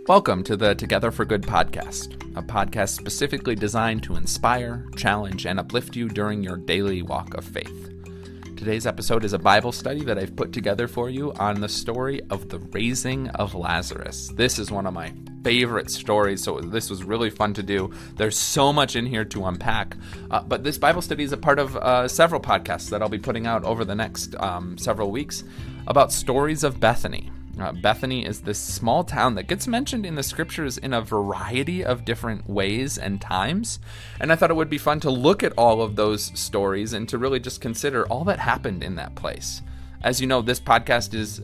Welcome to the Together for Good podcast, a podcast specifically designed to inspire, challenge, and uplift you during your daily walk of faith. Today's episode is a Bible study that I've put together for you on the story of the raising of Lazarus. This is one of my favorite stories, so this was really fun to do. There's so much in here to unpack, but this Bible study is a part of several podcasts that I'll be putting out over the next several weeks about stories of Bethany. Bethany is this small town that gets mentioned in the scriptures in a variety of different ways and times. And I thought it would be fun to look at all of those stories and to really just consider all that happened in that place. As you know, this podcast is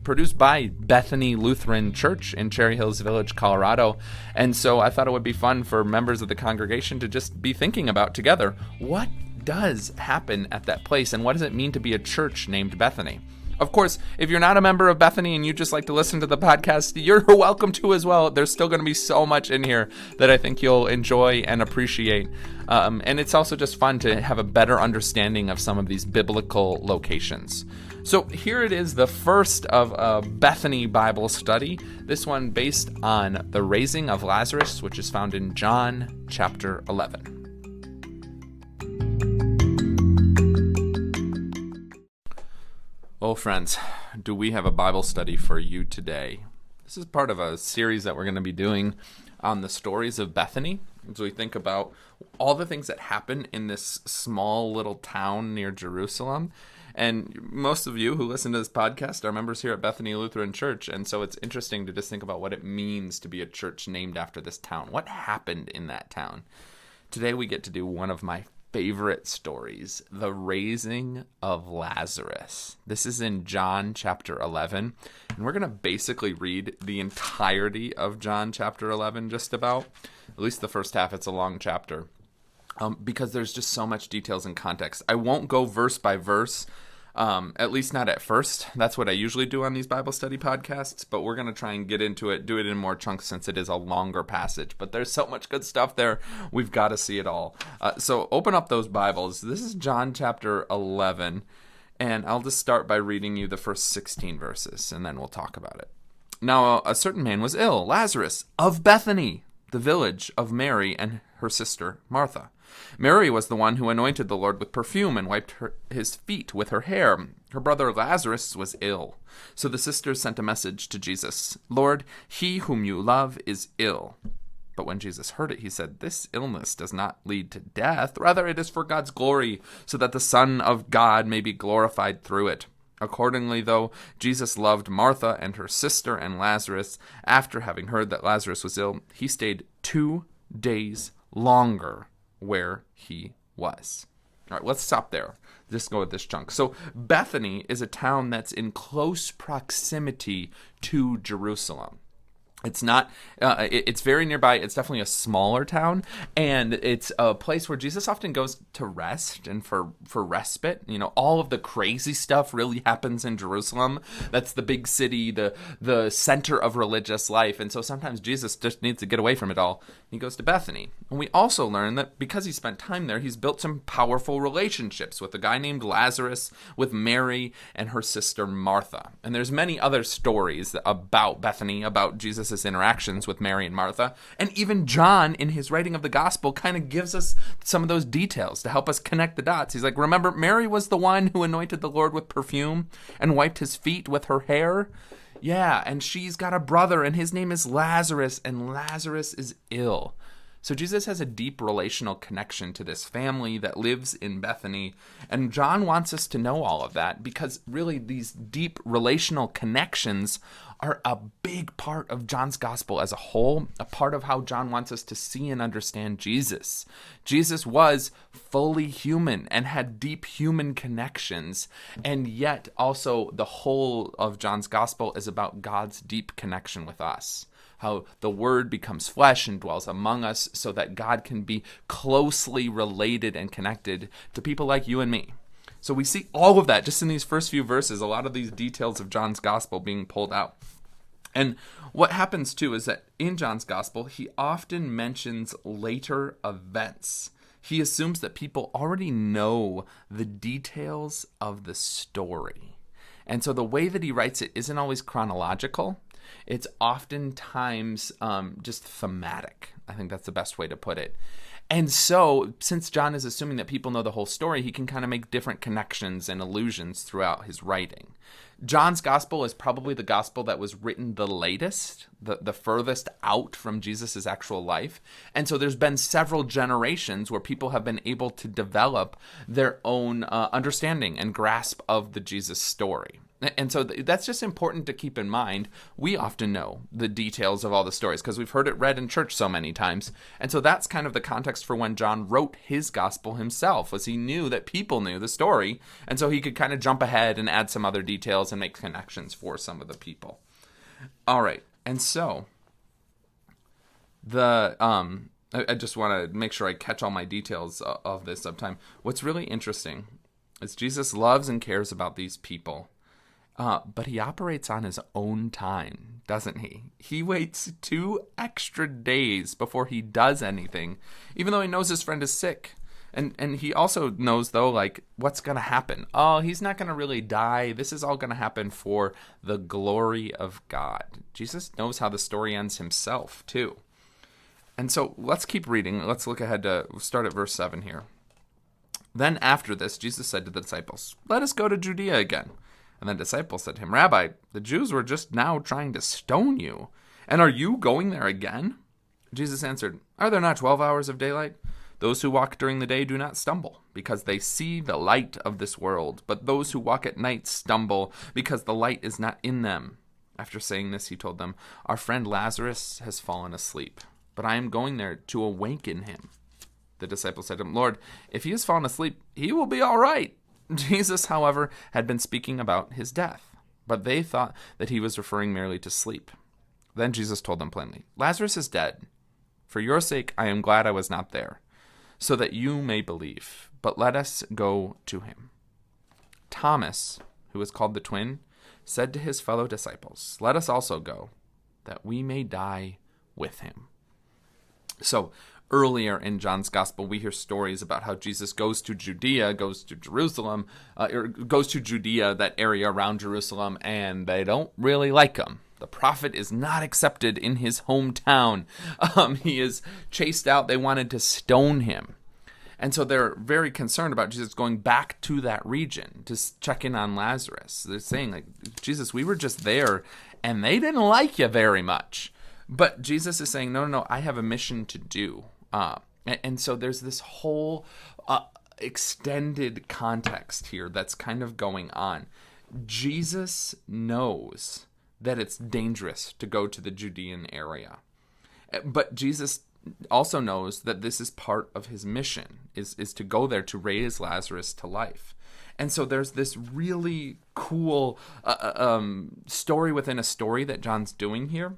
produced by Bethany Lutheran Church in Cherry Hills Village, Colorado. And so I thought it would be fun for members of the congregation to just be thinking about together, what does happen at that place and what does it mean to be a church named Bethany? Of course, if you're not a member of Bethany and you just like to listen to the podcast, you're welcome to as well. There's still going to be so much in here that I think you'll enjoy and appreciate. And it's also just fun to have a better understanding of some of these biblical locations. So here it is, the first of a Bethany Bible study, this one based on the raising of Lazarus, which is found in John chapter 11. Well, friends, do we have a Bible study for you today? This is part of a series that we're going to be doing on the stories of Bethany. As we think about all the things that happen in this small little town near Jerusalem. And most of you who listen to this podcast are members here at Bethany Lutheran Church. And so it's interesting to just think about what it means to be a church named after this town. What happened in that town? Today we get to do one of my favorite stories, the raising of Lazarus. This is in John chapter 11, and we're going to basically read the entirety of John chapter 11, just about, at least the first half. It's a long chapter, because there's just so much details and context. I won't go verse by verse, at least not at first. That's what I usually do on these Bible study podcasts, but we're going to try and get into it, do it in more chunks since it is a longer passage. But there's so much good stuff there, we've got to see it all. So open up those Bibles. This is John chapter 11, and I'll just start by reading you the first 16 verses, and then we'll talk about it. Now, a certain man was ill, Lazarus, of Bethany, the village of Mary and her sister Martha. Mary was the one who anointed the Lord with perfume and wiped his feet with her hair. Her brother Lazarus was ill. So the sisters sent a message to Jesus, "Lord, he whom you love is ill." But when Jesus heard it, he said, "This illness does not lead to death. Rather, it is for God's glory, so that the Son of God may be glorified through it." Accordingly, though Jesus loved Martha and her sister and Lazarus, after having heard that Lazarus was ill, he stayed 2 days longer where he was. All right, let's stop there. Just go with this chunk. So Bethany is a town that's in close proximity to Jerusalem. It's not, it's very nearby. It's definitely a smaller town, and it's a place where Jesus often goes to rest and for respite. You know, all of the crazy stuff really happens in Jerusalem. That's the big city, the center of religious life. And so sometimes Jesus just needs to get away from it all. He goes to Bethany. And we also learn that because he spent time there, he's built some powerful relationships with a guy named Lazarus, with Mary and her sister Martha. And there's many other stories about Bethany, about Jesus' interactions with Mary and Martha. And even John, in his writing of the gospel, kind of gives us some of those details to help us connect the dots. He's like, remember, Mary was the one who anointed the Lord with perfume and wiped his feet with her hair? Yeah, and she's got a brother, and his name is Lazarus, and Lazarus is ill. So Jesus has a deep relational connection to this family that lives in Bethany, and John wants us to know all of that because really these deep relational connections are a big part of John's gospel as a whole, a part of how John wants us to see and understand Jesus. Jesus was fully human and had deep human connections, and yet also the whole of John's gospel is about God's deep connection with us. How the Word becomes flesh and dwells among us so that God can be closely related and connected to people like you and me. So we see all of that just in these first few verses, a lot of these details of John's gospel being pulled out. And what happens too is that in John's gospel, he often mentions later events. He assumes that people already know the details of the story. And so the way that he writes it isn't always chronological. It's oftentimes just thematic. I think that's the best way to put it. And so, since John is assuming that people know the whole story, he can kind of make different connections and allusions throughout his writing. John's gospel is probably the gospel that was written the latest, the furthest out from Jesus' actual life. And so there's been several generations where people have been able to develop their own understanding and grasp of the Jesus story. And so that's just important to keep in mind. We often know the details of all the stories because we've heard it read in church so many times. And so that's kind of the context for when John wrote his gospel himself, was he knew that people knew the story. And so he could kind of jump ahead and add some other details and make connections for some of the people. All right. And so I just want to make sure I catch all my details of this sometime. What's really interesting is Jesus loves and cares about these people. But he operates on his own time, doesn't he? He waits 2 extra days before he does anything, even though he knows his friend is sick. And he also knows, though, like, what's going to happen. Oh, he's not going to really die. This is all going to happen for the glory of God. Jesus knows how the story ends himself, too. And so let's keep reading. Let's look ahead to start at verse 7 here. Then after this, Jesus said to the disciples, "Let us go to Judea again." And the disciples said to him, "Rabbi, the Jews were just now trying to stone you, and are you going there again?" Jesus answered, "Are there not 12 hours of daylight? Those who walk during the day do not stumble, because they see the light of this world. But those who walk at night stumble, because the light is not in them." After saying this, he told them, "Our friend Lazarus has fallen asleep, but I am going there to awaken him." The disciples said to him, "Lord, if he has fallen asleep, he will be all right." Jesus, however, had been speaking about his death, but they thought that he was referring merely to sleep. Then Jesus told them plainly, "Lazarus is dead. For your sake I am glad I was not there, so that you may believe. But let us go to him." Thomas, who was called the twin, said to his fellow disciples, "Let us also go, that we may die with him." So, earlier in John's gospel, we hear stories about how Jesus goes to Judea, goes to Jerusalem, or goes to Judea, that area around Jerusalem, and they don't really like him. The prophet is not accepted in his hometown. He is chased out. They wanted to stone him. And so they're very concerned about Jesus going back to that region to check in on Lazarus. They're saying, like, "Jesus, we were just there, and they didn't like you very much." But Jesus is saying, no, I have a mission to do. And so there's this whole extended context here that's kind of going on. Jesus knows that it's dangerous to go to the Judean area. But Jesus also knows that this is part of his mission, is to go there to raise Lazarus to life. And so there's this really cool story within a story that John's doing here.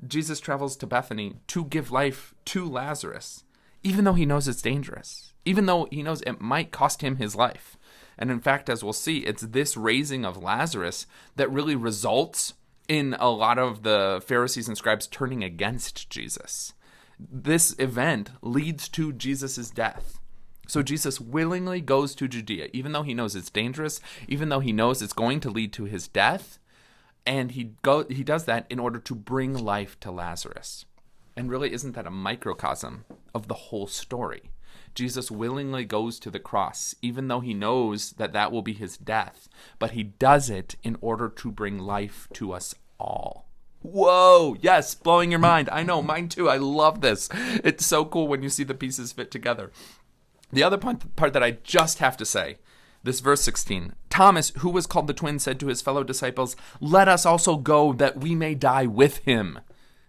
Jesus travels to Bethany to give life to Lazarus, even though he knows it's dangerous, even though he knows it might cost him his life. And in fact, as we'll see, it's this raising of Lazarus that really results in a lot of the Pharisees and scribes turning against Jesus. This event leads to Jesus' death. So Jesus willingly goes to Judea, even though he knows it's dangerous, even though he knows it's going to lead to his death. And he does that in order to bring life to Lazarus. And really, isn't that a microcosm of the whole story? Jesus willingly goes to the cross, even though he knows that that will be his death. But he does it in order to bring life to us all. Whoa, yes, blowing your mind. I know, mine too. I love this. It's so cool when you see the pieces fit together. The other part that I just have to say, this verse 16, Thomas, who was called the twin, said to his fellow disciples, "Let us also go, that we may die with him."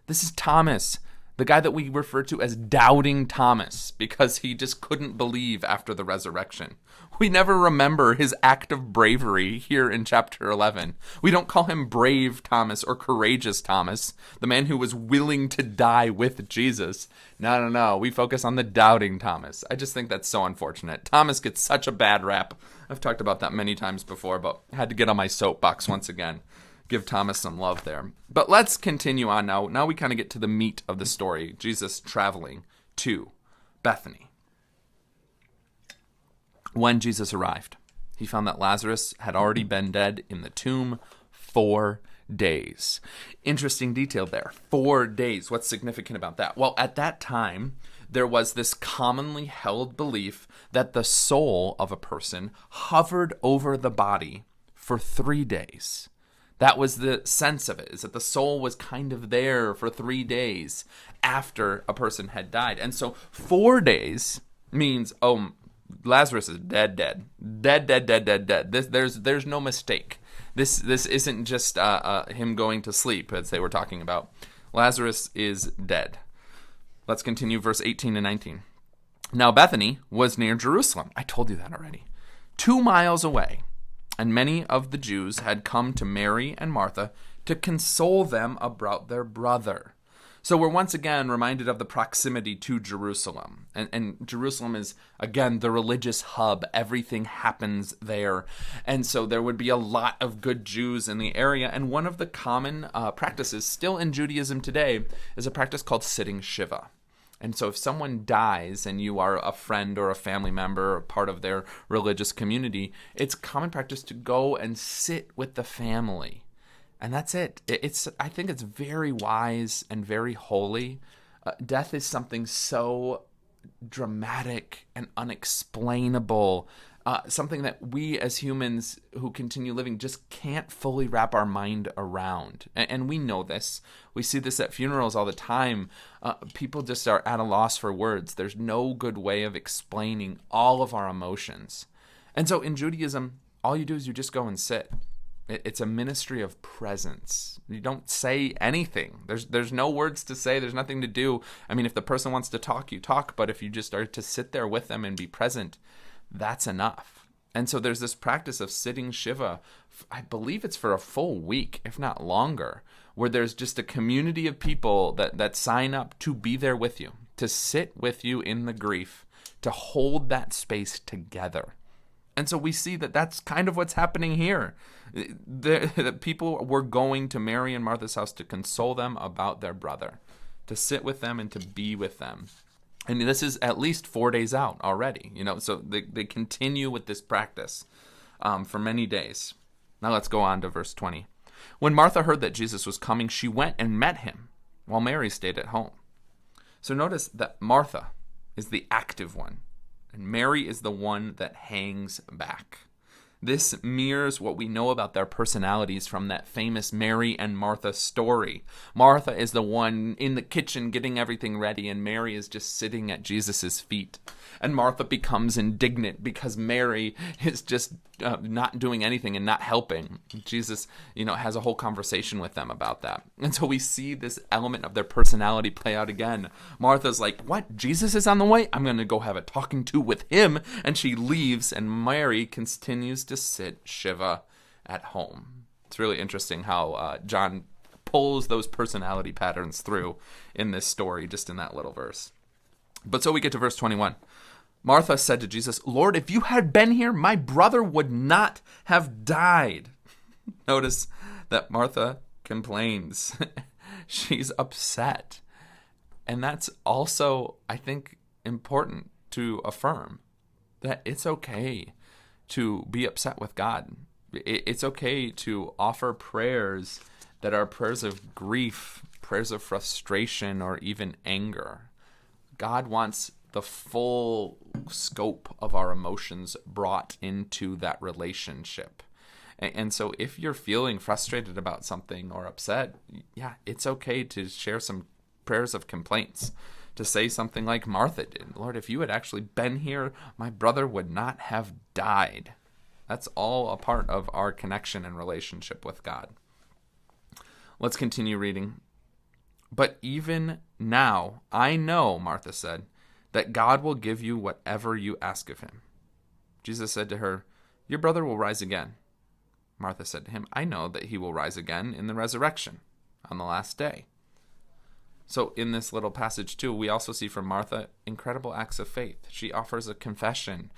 This is Thomas, the guy that we refer to as Doubting Thomas, because he just couldn't believe after the resurrection. We never remember his act of bravery here in chapter 11. We don't call him Brave Thomas or Courageous Thomas, the man who was willing to die with Jesus. No. We focus on the Doubting Thomas. I just think that's so unfortunate. Thomas gets such a bad rap. I've talked about that many times before, but I had to get on my soapbox once again. Give Thomas some love there. But let's continue on now. Now we kind of get to the meat of the story. Jesus traveling to Bethany. When Jesus arrived, He found that Lazarus had already been dead in the tomb 4 days. Interesting detail there. 4 days. What's significant about that? Well, at that time, there was this commonly held belief that the soul of a person hovered over the body for 3 days. That was the sense of it, is that the soul was kind of there for 3 days after a person had died. And so 4 days means, Lazarus is dead. There's no mistake. This isn't just him going to sleep, as they were talking about. Lazarus is dead. Let's continue verse 18 and 19. Now Bethany was near Jerusalem. I told you that already. 2 miles away. And many of the Jews had come to Mary and Martha to console them about their brother. So we're once again reminded of the proximity to Jerusalem. And Jerusalem is, again, the religious hub. Everything happens there. And so there would be a lot of good Jews in the area. And one of the common practices still in Judaism today is a practice called sitting Shiva. And so if someone dies and you are a friend or a family member or part of their religious community, it's common practice to go and sit with the family. And that's it. I think it's very wise and very holy. Death is something so dramatic and unexplainable, something that we as humans who continue living just can't fully wrap our mind around. And we know this. We see this at funerals all the time. People just are at a loss for words. There's no good way of explaining all of our emotions. And so in Judaism, all you do is you just go and sit. It's a ministry of presence. You don't say anything. There's no words to say. There's nothing to do. I mean, if the person wants to talk, you talk. But if you just are to sit there with them and be present, that's enough. And so there's this practice of sitting Shiva. I believe it's for a full week, if not longer, where there's just a community of people that sign up to be there with you, to sit with you in the grief, to hold that space together. And so we see that that's kind of what's happening here. The people were going to Mary and Martha's house to console them about their brother, to sit with them and to be with them. And this is at least 4 days out already, so they continue with this practice for many days. Now let's go on to verse 20. When Martha heard that Jesus was coming, she went and met him, while Mary stayed at home. So notice that Martha is the active one, and Mary is the one that hangs back. This mirrors what we know about their personalities from that famous Mary and Martha story. Martha is the one in the kitchen getting everything ready, and Mary is just sitting at Jesus' feet. And Martha becomes indignant because Mary is just not doing anything and not helping. Jesus, has a whole conversation with them about that. And so we see this element of their personality play out again. Martha's like, what? Jesus is on the way? I'm going to go have a talking to with him. And she leaves, and Mary continues to sit Shiva at home. It's really interesting how John pulls those personality patterns through in this story, just in that little verse. But so we get to verse 21. Martha said to Jesus, Lord, if you had been here, my brother would not have died. Notice that Martha complains. She's upset. And that's also, I think, important to affirm that it's okay to be upset with God. It's okay to offer prayers that are prayers of grief, prayers of frustration, or even anger. God wants the full scope of our emotions brought into that relationship. And so if you're feeling frustrated about something or upset, it's okay to share some prayers of complaints, to say something like Martha did. Lord, if you had actually been here, my brother would not have died. That's all a part of our connection and relationship with God. Let's continue reading. But even now, I know, Martha said, that God will give you whatever you ask of him. Jesus said to her, your brother will rise again. Martha said to him, I know that he will rise again in the resurrection on the last day. So in this little passage too, we also see from Martha incredible acts of faith. She offers a confession,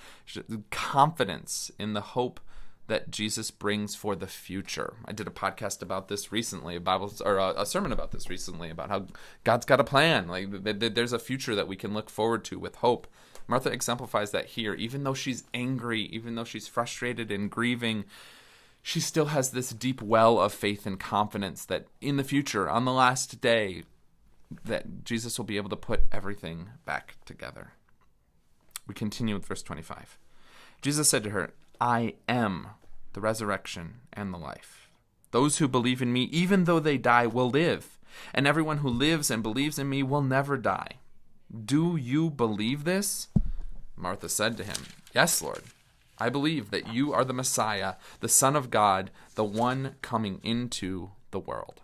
confidence in the hope that Jesus brings for the future. I did a podcast about this recently, a sermon about this recently, about how God's got a plan. Like there's a future that we can look forward to with hope. Martha exemplifies that here. Even though she's angry, even though she's frustrated and grieving, she still has this deep well of faith and confidence that in the future, on the last day, that Jesus will be able to put everything back together. We continue with verse 25. Jesus said to her, I am the resurrection and the life. Those who believe in me, even though they die, will live. And everyone who lives and believes in me will never die. Do you believe this? Martha said to him, Yes, Lord. I believe that you are the Messiah, the Son of God, the one coming into the world.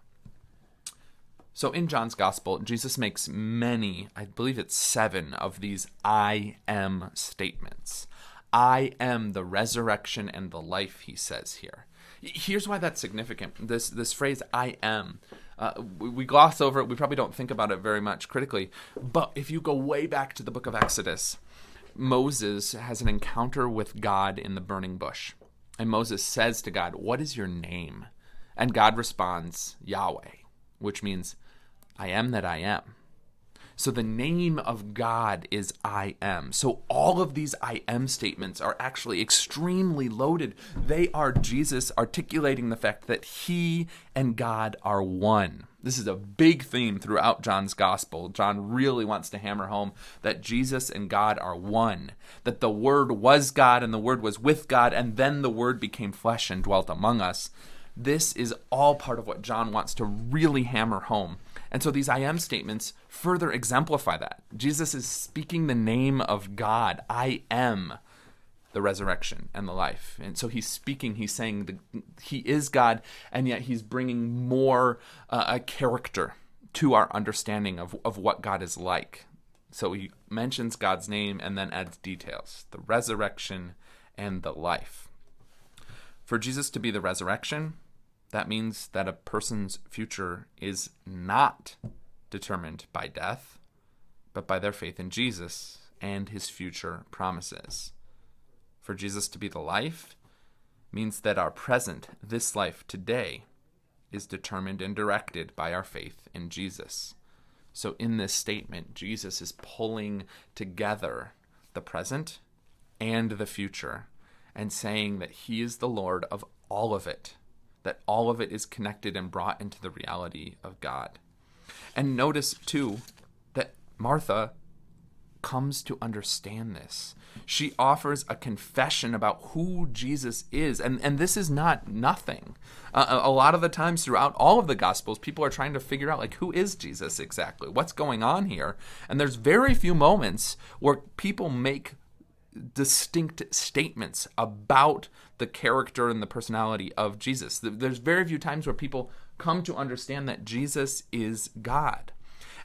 So in John's Gospel, Jesus makes many, I believe it's 7 of these I am statements. I am the resurrection and the life, he says here. Here's why that's significant. This phrase, I am, we gloss over it. We probably don't think about it very much critically. But if you go way back to the book of Exodus, Moses has an encounter with God in the burning bush. And Moses says to God, what is your name? And God responds, Yahweh, which means, I am that I am. So the name of God is I am. So all of these I am statements are actually extremely loaded. They are Jesus articulating the fact that he and God are one. This is a big theme throughout John's gospel. John really wants to hammer home that Jesus and God are one, that the Word was God and the Word was with God, and then the Word became flesh and dwelt among us. This is all part of what John wants to really hammer home. And so these I am statements further exemplify that. Jesus is speaking the name of God. I am the resurrection and the life. And so he's speaking, he's saying he is God, and yet he's bringing more a character to our understanding of what God is like. So he mentions God's name and then adds details, the resurrection and the life. For Jesus to be the resurrection, that means that a person's future is not determined by death, but by their faith in Jesus and his future promises. For Jesus to be the life means that our present, this life today, is determined and directed by our faith in Jesus. So in this statement, Jesus is pulling together the present and the future and saying that he is the Lord of all of it, that all of it is connected and brought into the reality of God. And notice, too, that Martha comes to understand this. She offers a confession about who Jesus is, and this is not nothing. A lot of the times throughout all of the Gospels, people are trying to figure out, like, who is Jesus exactly? What's going on here? And there's very few moments where people make distinct statements about the character and the personality of Jesus. There's very few times where people come to understand that Jesus is God.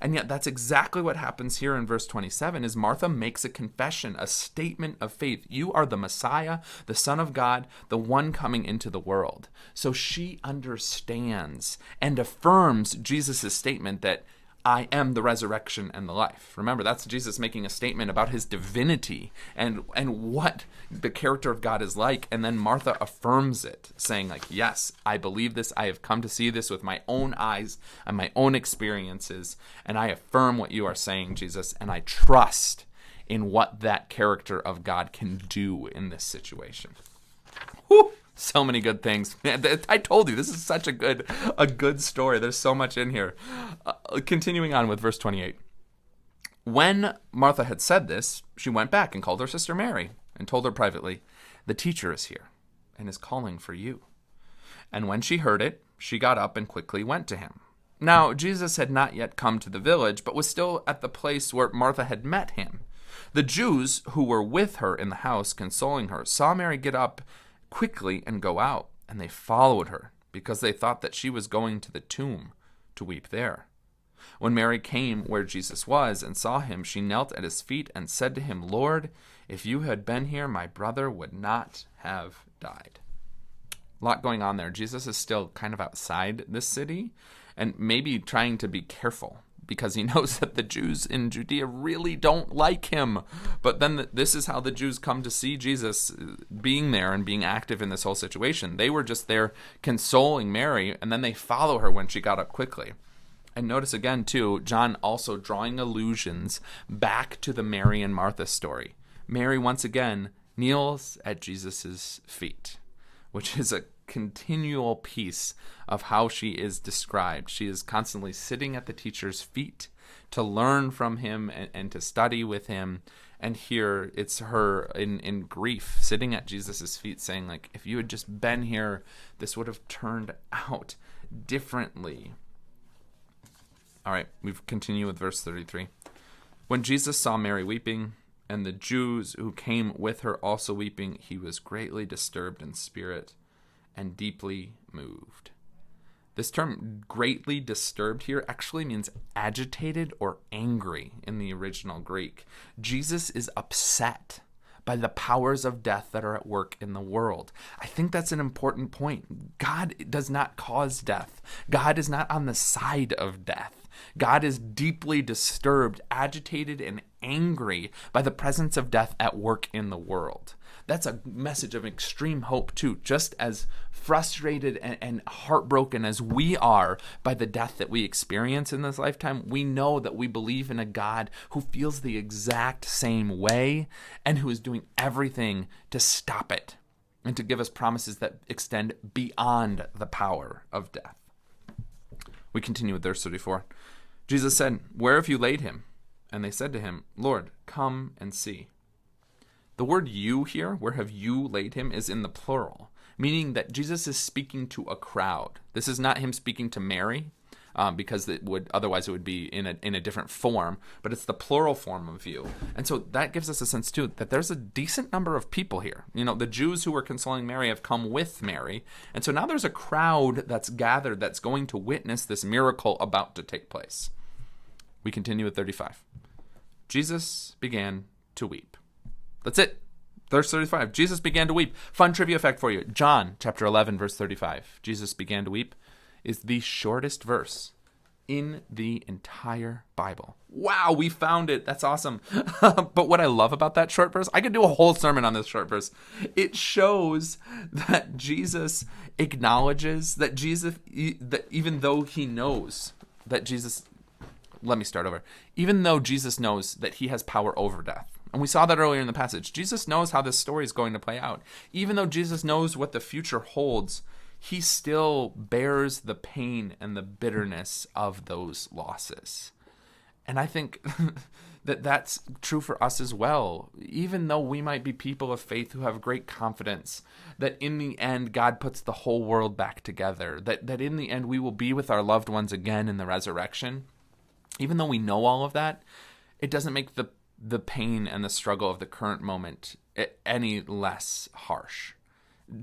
And yet that's exactly what happens here in verse 27 is Martha makes a confession, a statement of faith. You are the Messiah, the Son of God, the one coming into the world. So she understands and affirms Jesus' statement that I am the resurrection and the life. Remember, that's Jesus making a statement about his divinity and what the character of God is like. And then Martha affirms it, saying, like, yes, I believe this. I have come to see this with my own eyes and my own experiences. And I affirm what you are saying, Jesus. And I trust in what that character of God can do in this situation. Whew. So many good things. Man, I told you, this is such a good story. There's so much in here. Continuing on with verse 28. When Martha had said this, she went back and called her sister Mary and told her privately, the teacher is here and is calling for you. And when she heard it, she got up and quickly went to him. Now, Jesus had not yet come to the village, but was still at the place where Martha had met him. The Jews who were with her in the house, consoling her, saw Mary get up quickly and go out, and they followed her, because they thought that she was going to the tomb to weep there. When Mary came where Jesus was and saw him, she knelt at his feet and said to him, Lord, if you had been here, my brother would not have died. A lot going on there. Jesus is still kind of outside this city, and maybe trying to be careful, because he knows that the Jews in Judea really don't like him. But then this is how the Jews come to see Jesus being there and being active in this whole situation. They were just there consoling Mary, and then they follow her when she got up quickly. And notice again, too, John also drawing allusions back to the Mary and Martha story. Mary, once again, kneels at Jesus' feet, which is a continual piece of how she is described. She is constantly sitting at the teacher's feet to learn from him and to study with him. And here it's her in grief sitting at Jesus' feet saying, like, if you had just been here, this would have turned out differently. All right, we continue with verse 33. When Jesus saw Mary weeping, and the Jews who came with her also weeping, he was greatly disturbed in spirit and deeply moved. This term, greatly disturbed, here actually means agitated or angry in the original Greek. Jesus is upset by the powers of death that are at work in the world. I think that's an important point. God does not cause death. God is not on the side of death. God is deeply disturbed, agitated, and angry by the presence of death at work in the world. That's a message of extreme hope, too. Just as frustrated and heartbroken as we are by the death that we experience in this lifetime, we know that we believe in a God who feels the exact same way and who is doing everything to stop it and to give us promises that extend beyond the power of death. We continue with verse 34. Jesus said, "Where have you laid him?" And they said to him, "Lord, come and see." The word "you" here, where have you laid him, is in the plural, meaning that Jesus is speaking to a crowd. This is not him speaking to Mary, because otherwise it would be in a different form, but it's the plural form of you. And so that gives us a sense, too, that there's a decent number of people here. The Jews who were consoling Mary have come with Mary, and so now there's a crowd that's gathered that's going to witness this miracle about to take place. We continue with 35. Jesus began to weep. That's it. Verse 35. Jesus began to weep. Fun trivia fact for you. John chapter 11, verse 35. Jesus began to weep is the shortest verse in the entire Bible. Wow, we found it. That's awesome. But what I love about that short verse, I could do a whole sermon on this short verse. It shows that Jesus acknowledges that even though he knows that even though Jesus knows that he has power over death, and we saw that earlier in the passage, Jesus knows how this story is going to play out. Even though Jesus knows what the future holds, he still bears the pain and the bitterness of those losses. And I think that that's true for us as well. Even though we might be people of faith who have great confidence that in the end God puts the whole world back together, that in the end we will be with our loved ones again in the resurrection, even though we know all of that, it doesn't make the pain and the struggle of the current moment any less harsh.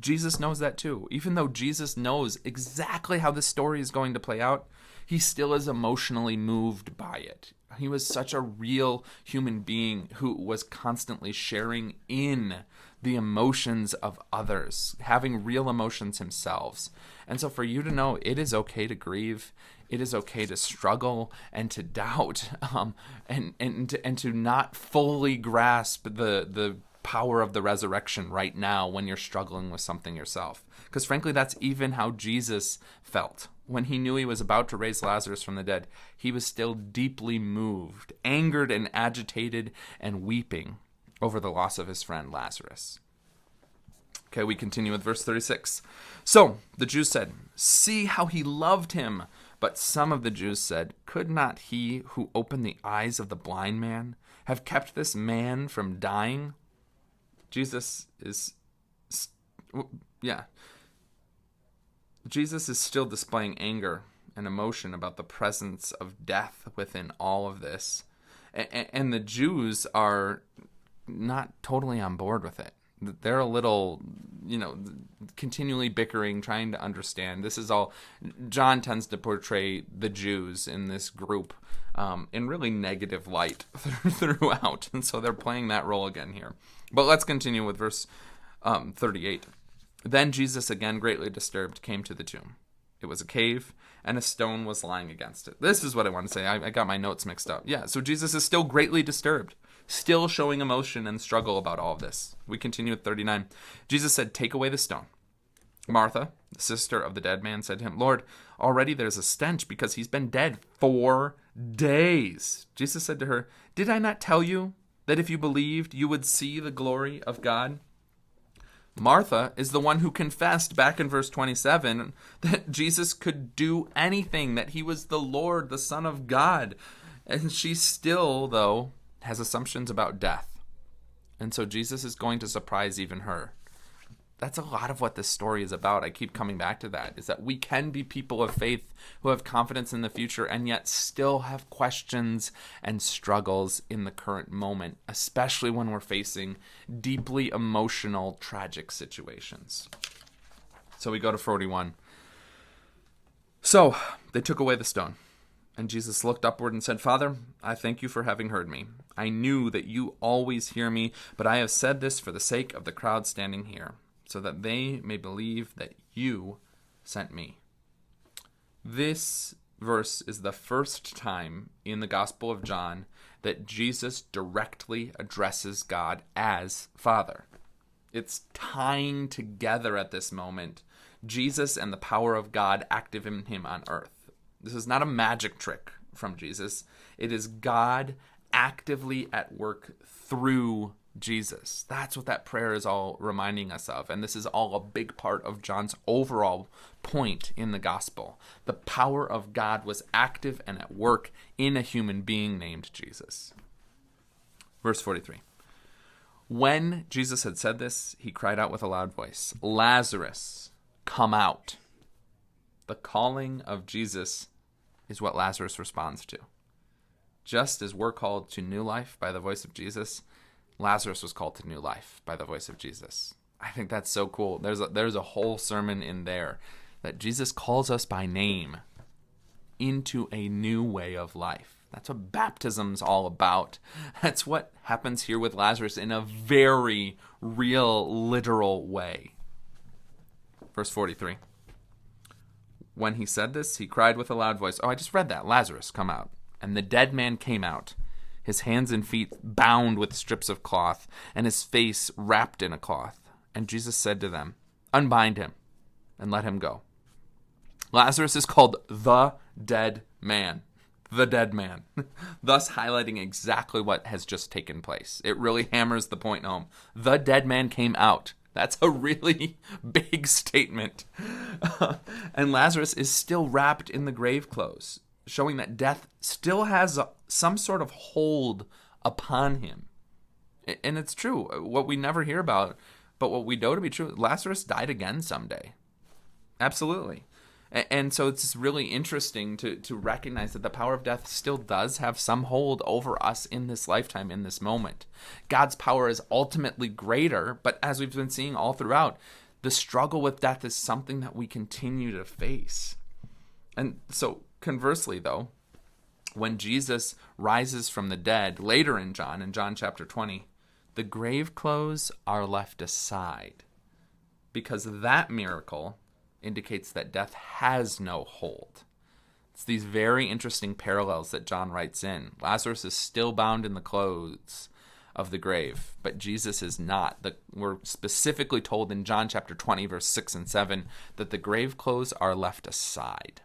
Jesus knows that too. Even though Jesus knows exactly how this story is going to play out, he still is emotionally moved by it. He was such a real human being who was constantly sharing in the emotions of others, having real emotions himself. And so for you to know it is okay to grieve, it is okay to struggle and to doubt, and to not fully grasp the power of the resurrection right now when you're struggling with something yourself. Because frankly, that's even how Jesus felt. When he knew he was about to raise Lazarus from the dead, he was still deeply moved, angered and agitated and weeping over the loss of his friend Lazarus. Okay, we continue with verse 36. So the Jews said, "See how he loved him." But some of the Jews said, "Could not he who opened the eyes of the blind man have kept this man from dying?" Jesus is still displaying anger and emotion about the presence of death within all of this. And the Jews are not totally on board with it. They're a little, continually bickering, trying to understand. This is all, John tends to portray the Jews in this group in really negative light throughout. And so they're playing that role again here. But let's continue with verse 38. Then Jesus, again greatly disturbed, came to the tomb. It was a cave, and a stone was lying against it. This is what I want to say. I got my notes mixed up. Yeah, so Jesus is still greatly disturbed, still showing emotion and struggle about all of this. We continue with 39. Jesus said, "Take away the stone." Martha, the sister of the dead man, said to him, Lord, already there's a stench because he's been dead 4 days. Jesus said to her, did I not tell you that if you believed, you would see the glory of God? Martha is the one who confessed back in verse 27 that Jesus could do anything, that he was the Lord, the Son of God. And she still, though, has assumptions about death. And so Jesus is going to surprise even her. That's a lot of what this story is about. I keep coming back to that, is that we can be people of faith who have confidence in the future and yet still have questions and struggles in the current moment, especially when we're facing deeply emotional, tragic situations. So we go to 41. So they took away the stone, and Jesus looked upward and said, Father, I thank you for having heard me. I knew that you always hear me, but I have said this for the sake of the crowd standing here, so that they may believe that you sent me. This verse is the first time in the Gospel of John that Jesus directly addresses God as Father. It's tying together at this moment Jesus and the power of God active in him on earth. This is not a magic trick from Jesus. It is God actively at work through Jesus. That's what that prayer is all reminding us of. And this is all a big part of John's overall point in the gospel. The power of God was active and at work in a human being named Jesus. Verse 43. When Jesus had said this, he cried out with a loud voice, Lazarus, come out. The calling of Jesus is what Lazarus responds to. Just as we're called to new life by the voice of Jesus, Lazarus was called to new life by the voice of Jesus. I think that's so cool. There's a whole sermon in there that Jesus calls us by name into a new way of life. That's what baptism's all about. That's what happens here with Lazarus in a very real, literal way. Verse 43. When he said this, he cried with a loud voice, I just read that. Lazarus, come out. And the dead man came out, his hands and feet bound with strips of cloth, and his face wrapped in a cloth. And Jesus said to them, unbind him and let him go. Lazarus is called the dead man. The dead man. Thus highlighting exactly what has just taken place. It really hammers the point home. The dead man came out. That's a really big statement. And Lazarus is still wrapped in the grave clothes, showing that death still has some sort of hold upon him. And it's true. What we never hear about, but what we know to be true, Lazarus died again someday. Absolutely. And so it's really interesting to recognize that the power of death still does have some hold over us in this lifetime, in this moment. God's power is ultimately greater, but as we've been seeing all throughout, the struggle with death is something that we continue to face. And so conversely, though, when Jesus rises from the dead later in John chapter 20, the grave clothes are left aside because that miracle indicates that death has no hold. It's these very interesting parallels that John writes in. Lazarus is still bound in the clothes of the grave, but Jesus is not. We're specifically told in John chapter 20, verse 6 and 7, that the grave clothes are left aside,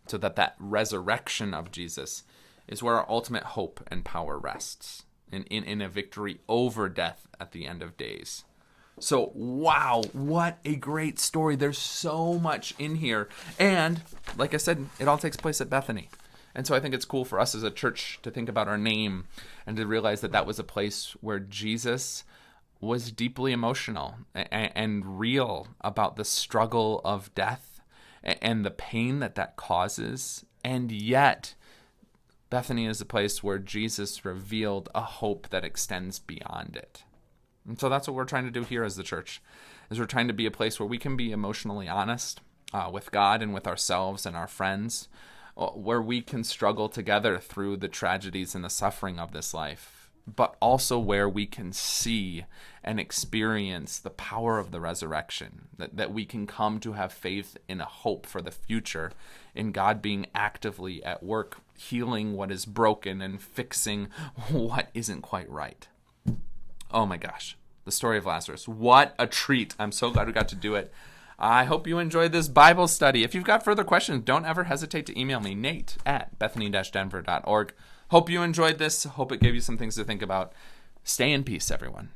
so that resurrection of Jesus is where our ultimate hope and power rests, in a victory over death at the end of days. So, wow, what a great story. There's so much in here. And, like I said, it all takes place at Bethany. And so I think it's cool for us as a church to think about our name and to realize that was a place where Jesus was deeply emotional and real about the struggle of death and the pain that causes. And yet, Bethany is a place where Jesus revealed a hope that extends beyond it. And so that's what we're trying to do here as the church, is we're trying to be a place where we can be emotionally honest with God and with ourselves and our friends, where we can struggle together through the tragedies and the suffering of this life, but also where we can see and experience the power of the resurrection, that we can come to have faith in a hope for the future, in God being actively at work, healing what is broken and fixing what isn't quite right. Oh my gosh, the story of Lazarus. What a treat. I'm so glad we got to do it. I hope you enjoyed this Bible study. If you've got further questions, don't ever hesitate to email me, Nate@bethany-denver.org. Hope you enjoyed this. Hope it gave you some things to think about. Stay in peace, everyone.